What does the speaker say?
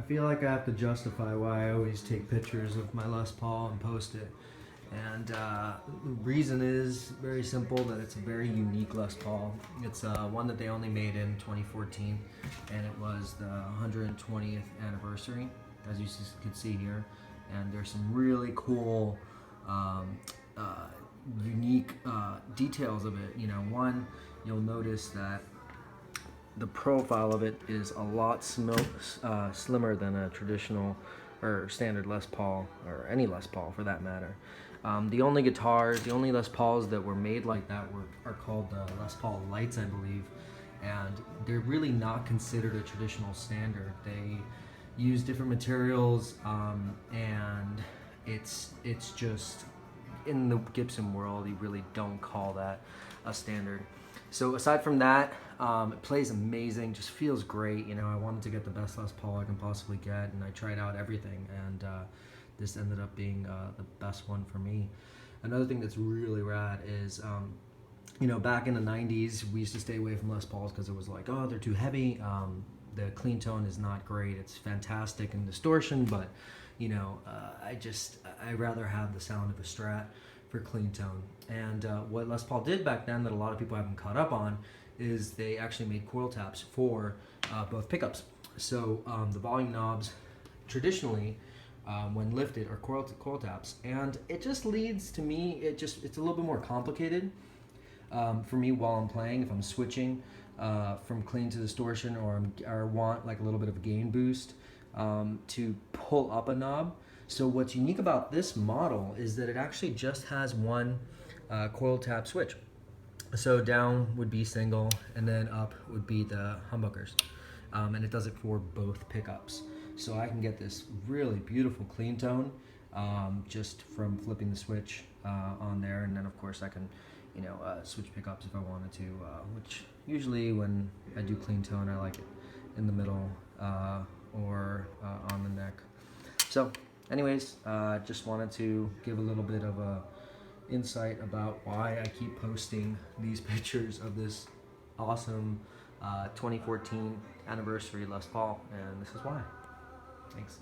feel like I have to justify why I always take pictures of my Les Paul and post it. And the reason is very simple, that it's a very unique Les Paul. It's one that they only made in 2014, and it was the 120th anniversary, as you can see here. And there's some really cool, unique details of it. You know, one, you'll notice that the profile of it is a lot slimmer than a traditional or standard Les Paul, or any Les Paul for that matter. The only Les Pauls that were made like that are called Les Paul Lights, I believe, and they're really not considered a traditional standard. They use different materials, and it's just, in the Gibson world, you really don't call that a standard. So aside from that, it plays amazing, just feels great. You know, I wanted to get the best Les Paul I can possibly get, and I tried out everything, and this ended up being the best one for me. Another thing that's really rad is, you know, back in the 90s, we used to stay away from Les Pauls because it was like, oh, they're too heavy. The clean tone is not great. It's fantastic in distortion, but, you know, I'd rather have the sound of a Strat for clean tone. And what Les Paul did back then that a lot of people haven't caught up on is they actually made coil taps for both pickups. So the volume knobs traditionally, when lifted, are coil taps, and it just leads to me, it's a little bit more complicated for me while I'm playing. If I'm switching from clean to distortion, or want like a little bit of a gain boost to pull up a knob. So what's unique about this model is that it actually just has one coil tap switch. So down would be single, and then up would be the humbuckers, and it does it for both pickups. So I can get this really beautiful clean tone just from flipping the switch on there, and then of course I can, you know, switch pickups if I wanted to, which usually when I do clean tone, I like it in the middle or on the neck. So anyways, just wanted to give a little bit of a insight about why I keep posting these pictures of this awesome 2014 anniversary Les Paul, and this is why. Thanks.